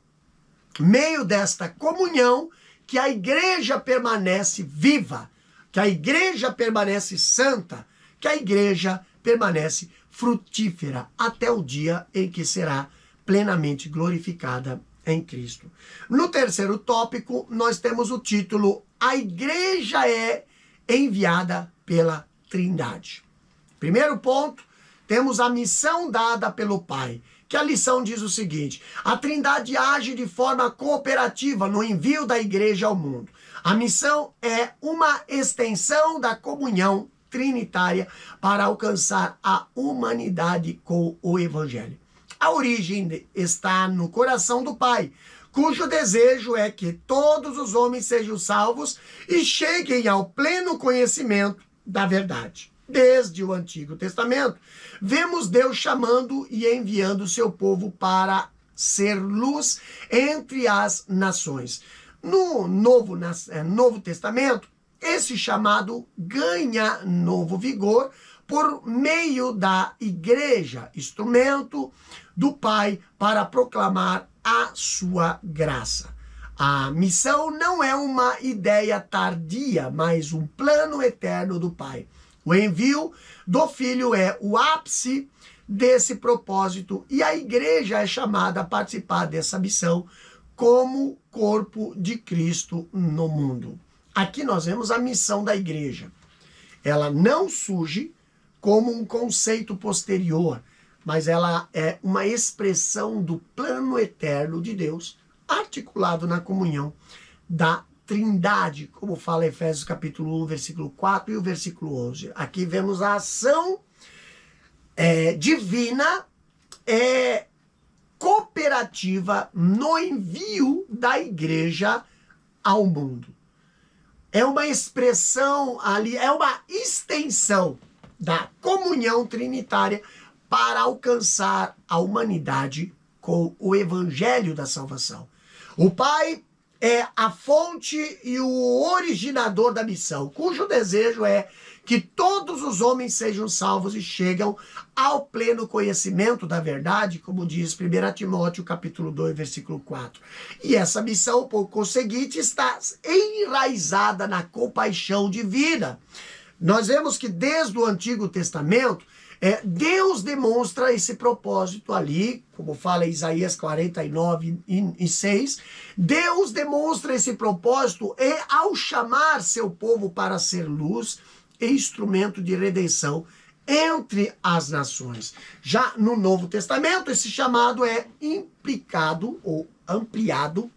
meio desta comunhão que a igreja permanece viva, que a igreja permanece santa, que a igreja permanece frutífera até o dia em que será plenamente glorificada em Cristo. No terceiro tópico, nós temos o título A Igreja é Enviada pela Trindade. Primeiro ponto, temos a missão dada pelo Pai, que a lição diz o seguinte: a Trindade age de forma cooperativa no envio da igreja ao mundo. A missão é uma extensão da comunhão trinitária para alcançar a humanidade com o Evangelho. A origem está no coração do Pai, cujo desejo é que todos os homens sejam salvos e cheguem ao pleno conhecimento da verdade. Desde o Antigo Testamento, vemos Deus chamando e enviando seu povo para ser luz entre as nações. No Novo Testamento, esse chamado ganha novo vigor por meio da igreja, instrumento do Pai para proclamar a sua graça. A missão não é uma ideia tardia, mas um plano eterno do Pai. O envio do Filho é o ápice desse propósito e a igreja é chamada a participar dessa missão como corpo de Cristo no mundo. Aqui nós vemos a missão da igreja. Ela não surge como um conceito posterior, mas ela é uma expressão do plano eterno de Deus, articulado na comunhão da Trindade, como fala Efésios capítulo 1, versículo 4 e o versículo 11. Aqui vemos a ação divina, cooperativa no envio da igreja ao mundo. É uma expressão ali, é uma extensão da comunhão trinitária para alcançar a humanidade com o evangelho da salvação. O Pai é a fonte e o originador da missão, cujo desejo é que todos os homens sejam salvos e chegam ao pleno conhecimento da verdade, como diz 1 Timóteo capítulo 2, versículo 4. E essa missão, por conseguinte, está enraizada na compaixão divina. Nós vemos que desde o Antigo Testamento, Deus demonstra esse propósito ali, como fala Isaías 49 e 6, Deus demonstra esse propósito ao chamar seu povo para ser luz e instrumento de redenção entre as nações. Já no Novo Testamento, esse chamado é implicado ou ampliado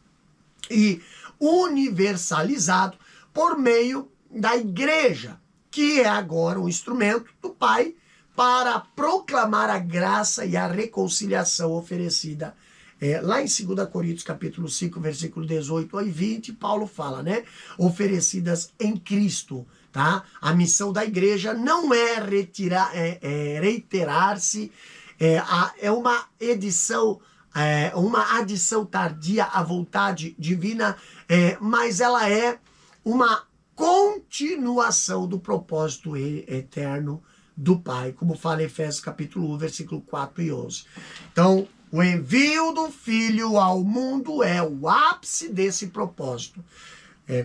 e universalizado por meio da igreja, que é agora o instrumento do Pai para proclamar a graça e a reconciliação oferecida. Lá em 2 Coríntios capítulo 5, versículo 18 e 20, Paulo fala, né? Oferecidas em Cristo, tá? A missão da igreja não é reiterar-se, é uma adição tardia à vontade divina, mas ela é uma continuação do propósito eterno do Pai, como fala Efésios capítulo 1, versículo 4 e 11. Então, o envio do Filho ao mundo é o ápice desse propósito.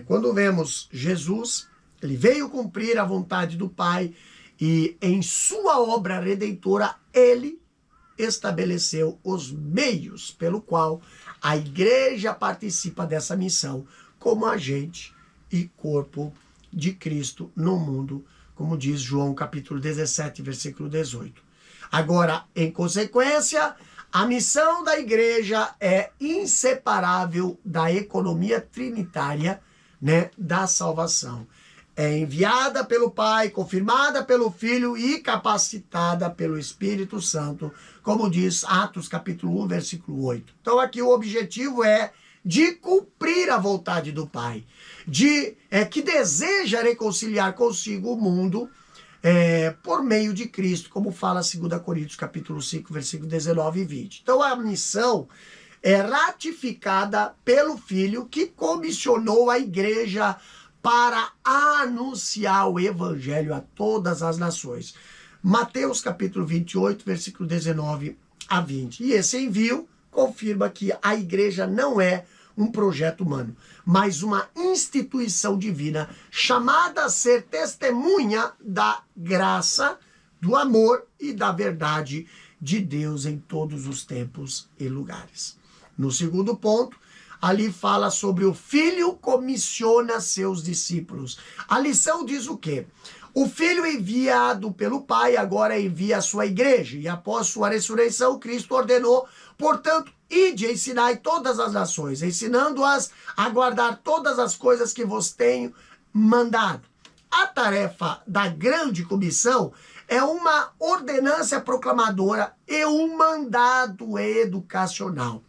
Quando vemos Jesus, ele veio cumprir a vontade do Pai e em sua obra redentora, ele estabeleceu os meios pelo qual a igreja participa dessa missão como agente e corpo de Cristo no mundo, como diz João capítulo 17, versículo 18. Agora, em consequência, a missão da igreja é inseparável da economia trinitária, né, da salvação. É enviada pelo Pai, confirmada pelo Filho e capacitada pelo Espírito Santo, como diz Atos capítulo 1, versículo 8. Então aqui o objetivo é de cumprir a vontade do Pai, que deseja reconciliar consigo o mundo por meio de Cristo, como fala 2 Coríntios capítulo 5, versículo 19 e 20. Então a missão é ratificada pelo Filho, que comissionou a igreja para anunciar o evangelho a todas as nações. Mateus capítulo 28, versículo 19 a 20. E esse envio confirma que a igreja não é um projeto humano, mas uma instituição divina chamada a ser testemunha da graça, do amor e da verdade de Deus em todos os tempos e lugares. No segundo ponto, ali fala sobre o Filho comissiona seus discípulos. A lição diz o quê? O Filho enviado pelo Pai agora envia a sua igreja, e após sua ressurreição, Cristo ordenou, portanto, ide e ensinai todas as nações, ensinando-as a guardar todas as coisas que vos tenho mandado. A tarefa da grande comissão é uma ordenância proclamadora e um mandado educacional.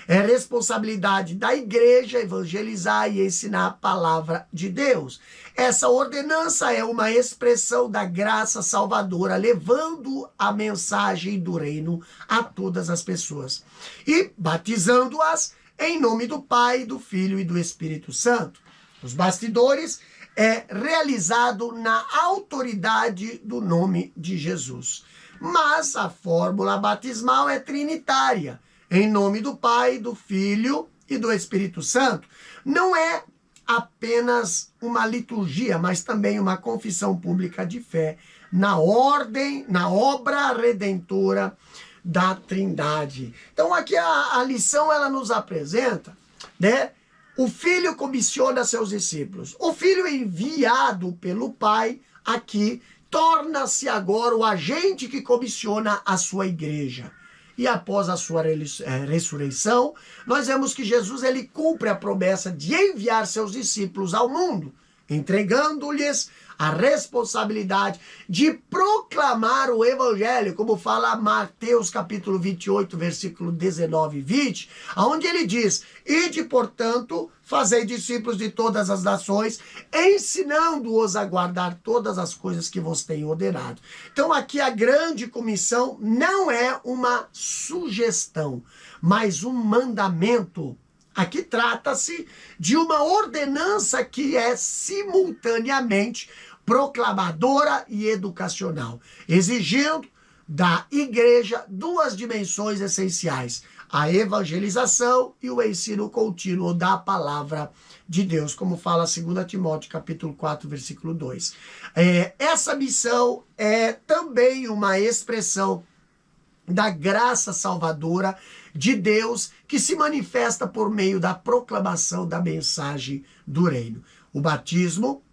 É responsabilidade da igreja evangelizar e ensinar a palavra de Deus. Essa ordenança é uma expressão da graça salvadora, levando a mensagem do reino a todas as pessoas. E batizando-as em nome do Pai, do Filho e do Espírito Santo. Os bastidores é realizado na autoridade do nome de Jesus. Mas a fórmula batismal é trinitária. Em nome do Pai, do Filho e do Espírito Santo. Não é apenas uma liturgia, mas também uma confissão pública de fé na ordem, na obra redentora da Trindade. Então aqui a lição ela nos apresenta, né? O Filho comissiona seus discípulos. O Filho enviado pelo Pai aqui torna-se agora o agente que comissiona a sua igreja. E após a sua ressurreição, nós vemos que Jesus ele cumpre a promessa de enviar seus discípulos ao mundo, entregando-lhes a responsabilidade de proclamar o evangelho, como fala Mateus capítulo 28, versículo 19 e 20, onde ele diz: ide, portanto, fazei discípulos de todas as nações, ensinando-os a guardar todas as coisas que vos tenho ordenado. Então aqui a grande comissão não é uma sugestão, mas um mandamento. Aqui trata-se de uma ordenança que é simultaneamente proclamadora e educacional, exigindo da igreja duas dimensões essenciais: a evangelização e o ensino contínuo da palavra de Deus, como fala 2 Timóteo capítulo 4, versículo 2. Essa missão é também uma expressão da graça salvadora de Deus que se manifesta por meio da proclamação da mensagem do reino. O batismo,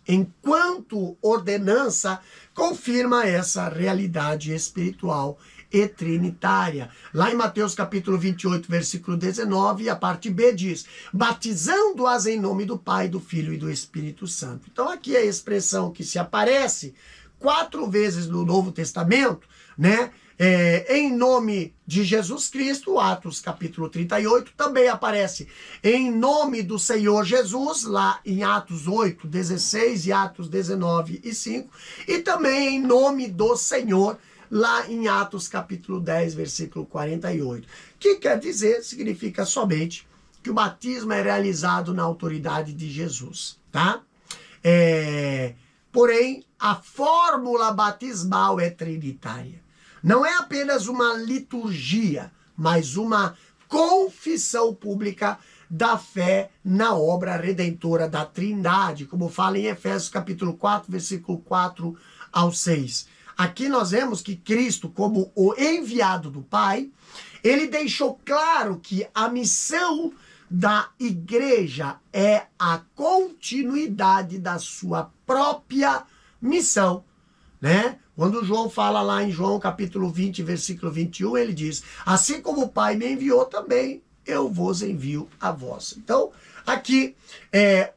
enquanto ordenança, confirma essa realidade espiritual e trinitária. Lá em Mateus capítulo 28, versículo 19, a parte B diz: batizando-as em nome do Pai, do Filho e do Espírito Santo. Então aqui é a expressão que se aparece 4 vezes no Novo Testamento, né? Em nome de Jesus Cristo, Atos capítulo 38, também aparece em nome do Senhor Jesus, lá em Atos 8, 16 e Atos 19 e 5, e também em nome do Senhor, lá em Atos capítulo 10, versículo 48. Que quer dizer, significa somente que o batismo é realizado na autoridade de Jesus, tá? Porém, a fórmula batismal é trinitária. Não é apenas uma liturgia, mas uma confissão pública da fé na obra redentora da Trindade, como fala em Efésios capítulo 4, versículo 4 ao 6. Aqui nós vemos que Cristo, como o enviado do Pai, ele deixou claro que a missão da igreja é a continuidade da sua própria missão, né? Quando João fala lá em João capítulo 20, versículo 21, ele diz: assim como o Pai me enviou, também eu vos envio a vós. Então, aqui,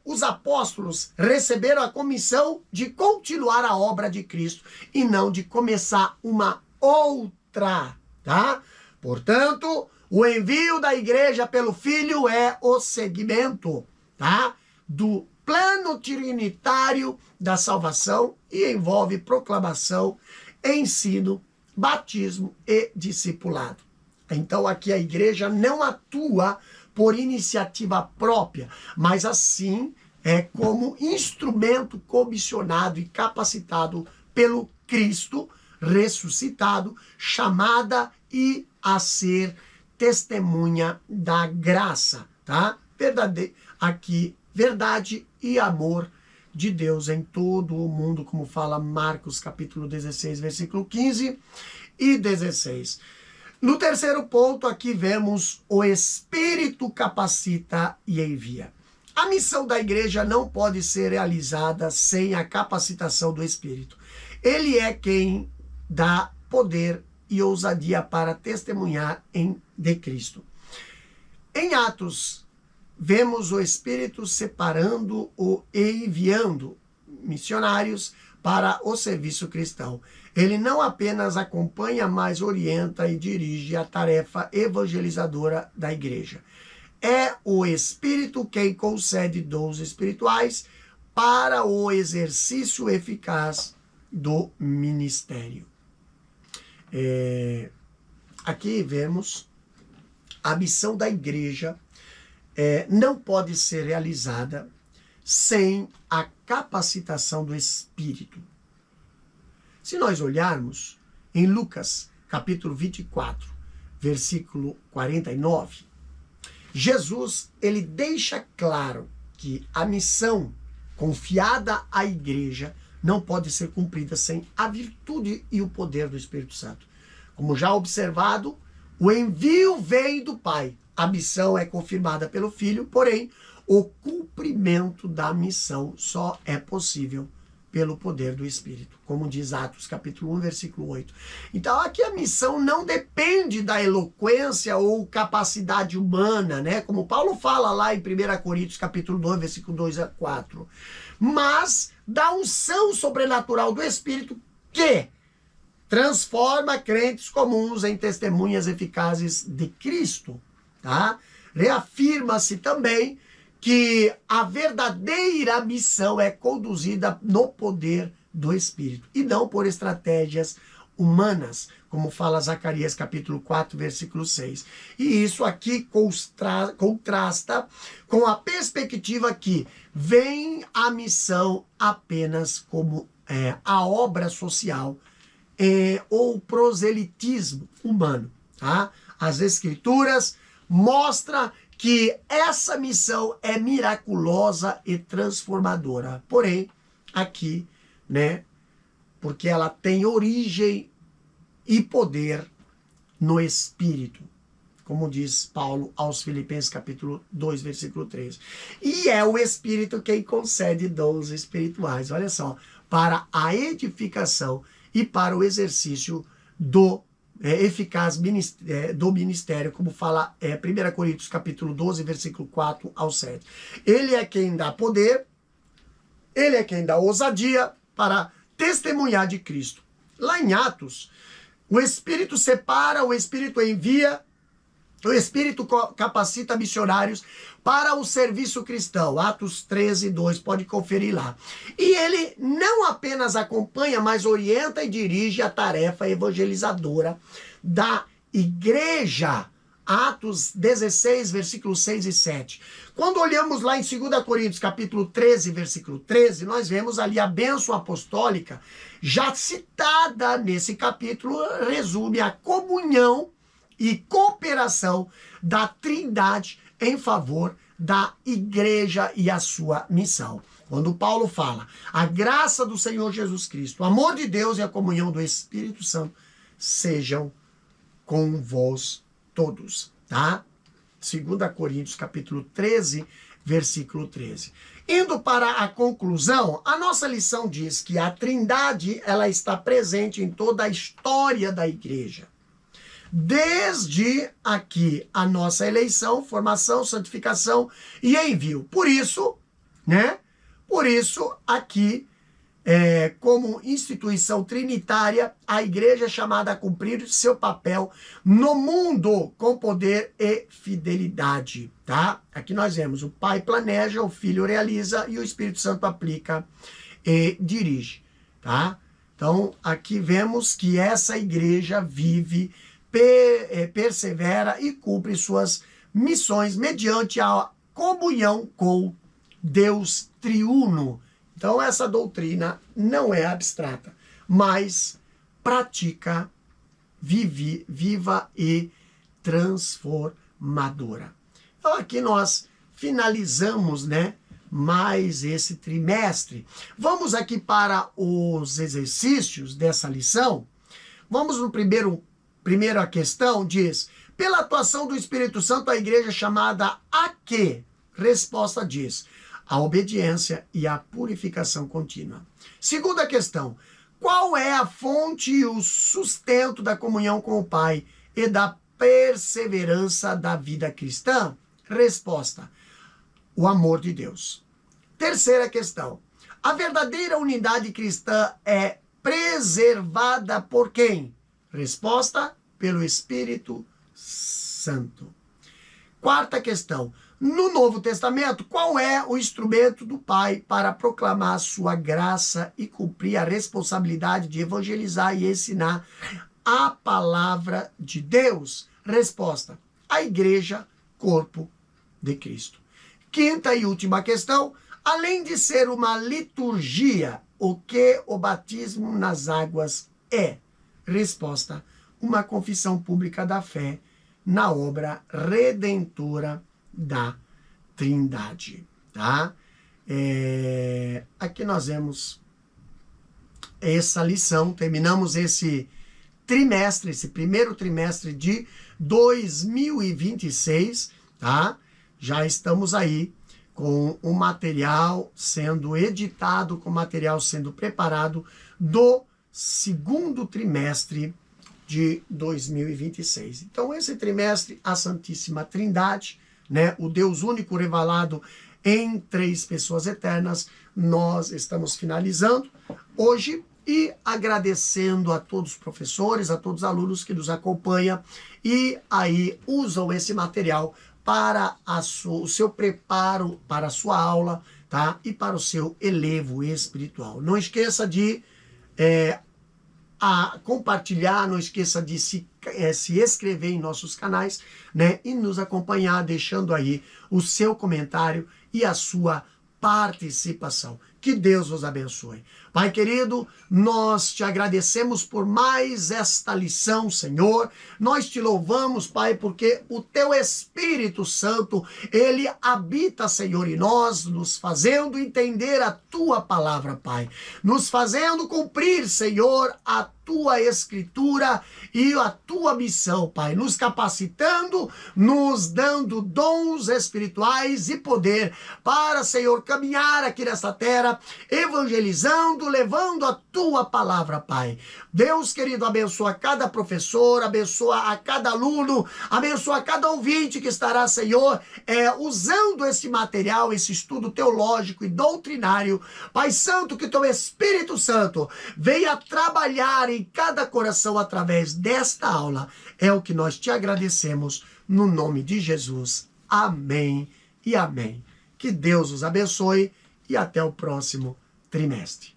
os apóstolos receberam a comissão de continuar a obra de Cristo e não de começar uma outra, tá? Portanto, o envio da igreja pelo Filho é o segmento, tá? Do plano trinitário da salvação e envolve proclamação, ensino, batismo e discipulado. Então aqui a igreja não atua por iniciativa própria, mas assim como instrumento comissionado e capacitado pelo Cristo ressuscitado, chamada e a ser testemunha da graça, tá? Verdade e amor de Deus em todo o mundo, como fala Marcos capítulo 16, versículo 15 e 16. No terceiro ponto, aqui vemos o Espírito capacita e envia. A missão da igreja não pode ser realizada sem a capacitação do Espírito. Ele é quem dá poder e ousadia para testemunhar de Cristo. Em Atos, vemos o Espírito separando e enviando missionários para o serviço cristão. Ele não apenas acompanha, mas orienta e dirige a tarefa evangelizadora da igreja. É o Espírito quem concede dons espirituais para o exercício eficaz do ministério. Aqui vemos a missão da igreja não pode ser realizada sem a capacitação do Espírito. Se nós olharmos em Lucas, capítulo 24, versículo 49, Jesus, ele deixa claro que a missão confiada à igreja não pode ser cumprida sem a virtude e o poder do Espírito Santo. Como já observado, o envio vem do Pai. A missão é confirmada pelo Filho, porém, o cumprimento da missão só é possível pelo poder do Espírito, como diz Atos capítulo 1, versículo 8. Então aqui a missão não depende da eloquência ou capacidade humana, né? Como Paulo fala lá em 1 Coríntios capítulo 2, versículo 2 a 4. Mas da unção sobrenatural do Espírito que transforma crentes comuns em testemunhas eficazes de Cristo, tá? Reafirma-se também que a verdadeira missão é conduzida no poder do Espírito e não por estratégias humanas, como fala Zacarias capítulo 4, versículo 6. E isso aqui contrasta com a perspectiva que vem a missão apenas como a obra social ou proselitismo humano. Tá? As Escrituras mostram que essa missão é miraculosa e transformadora. Porém, aqui, né, porque ela tem origem e poder no Espírito, como diz Paulo aos Filipenses capítulo 2, versículo 13. E é o Espírito quem concede dons espirituais, olha só, para a edificação e para o exercício do eficaz do ministério, como fala 1 Coríntios capítulo 12, versículo 4 ao 7. Ele é quem dá poder, ele é quem dá ousadia para testemunhar de Cristo. Lá em Atos, o Espírito separa, o Espírito envia, o Espírito capacita missionários para o serviço cristão. Atos 13, 2, pode conferir lá. E ele não apenas acompanha, mas orienta e dirige a tarefa evangelizadora da igreja. Atos 16, versículos 6 e 7. Quando olhamos lá em 2 Coríntios, capítulo 13, versículo 13, nós vemos ali a bênção apostólica, já citada nesse capítulo, resume a comunhão e cooperação da Trindade em favor da igreja e a sua missão. Quando Paulo fala, a graça do Senhor Jesus Cristo, o amor de Deus e a comunhão do Espírito Santo sejam com vós todos, tá? 2 Coríntios, capítulo 13, versículo 13. Indo para a conclusão, a nossa lição diz que a Trindade, ela está presente em toda a história da igreja. Desde aqui a nossa eleição, formação, santificação e envio. Por isso, né? Por isso, aqui, como instituição trinitária, a igreja é chamada a cumprir seu papel no mundo com poder e fidelidade, tá? Aqui nós vemos o Pai planeja, o Filho realiza e o Espírito Santo aplica e dirige, tá? Então, aqui vemos que essa igreja vive, persevera e cumpre suas missões mediante a comunhão com Deus triuno. Então essa doutrina não é abstrata, mas pratica, viva e transformadora. Então aqui nós finalizamos, né, mais esse trimestre. Vamos aqui para os exercícios dessa lição. Vamos no primeira questão, diz: pela atuação do Espírito Santo, a igreja é chamada a quê? Resposta diz: a obediência e a purificação contínua. Segunda questão: qual é a fonte e o sustento da comunhão com o Pai e da perseverança da vida cristã? Resposta: o amor de Deus. Terceira questão: a verdadeira unidade cristã é preservada por quem? Resposta: pelo Espírito Santo. Quarta questão: no Novo Testamento, qual é o instrumento do Pai para proclamar sua graça e cumprir a responsabilidade de evangelizar e ensinar a palavra de Deus? Resposta: a igreja, corpo de Cristo. Quinta e última questão: além de ser uma liturgia, o que o batismo nas águas é? Resposta: uma confissão pública da fé na obra redentora da Trindade, tá? Aqui nós vemos essa lição, terminamos esse trimestre, esse primeiro trimestre de 2026, tá? Já estamos aí com o material sendo editado, com o material sendo preparado do segundo trimestre de 2026. Então, esse trimestre, a Santíssima Trindade, né, o Deus único revelado em três pessoas eternas, nós estamos finalizando hoje e agradecendo a todos os professores, a todos os alunos que nos acompanham e aí usam esse material para o seu preparo para a sua aula, tá? E para o seu elevo espiritual. Não esqueça de compartilhar, não esqueça de se inscrever em nossos canais, né? E nos acompanhar, deixando aí o seu comentário e a sua participação. Que Deus os abençoe. Pai querido, nós te agradecemos por mais esta lição, Senhor. Nós te louvamos, Pai, porque o teu Espírito Santo, ele habita, Senhor, em nós, nos fazendo entender a tua palavra, Pai. Nos fazendo cumprir, Senhor, a tua escritura e a tua missão, Pai. Nos capacitando, nos dando dons espirituais e poder para, Senhor, caminhar aqui nessa terra, evangelizando, levando a tua palavra, Pai. Deus querido, abençoa cada professor, abençoa a cada aluno, abençoa cada ouvinte que estará, Senhor, usando esse material, esse estudo teológico e doutrinário. Pai Santo, que teu Espírito Santo venha trabalhar em cada coração através desta aula. É o que nós te agradecemos no nome de Jesus. Amém e amém. Que Deus os abençoe e até o próximo trimestre.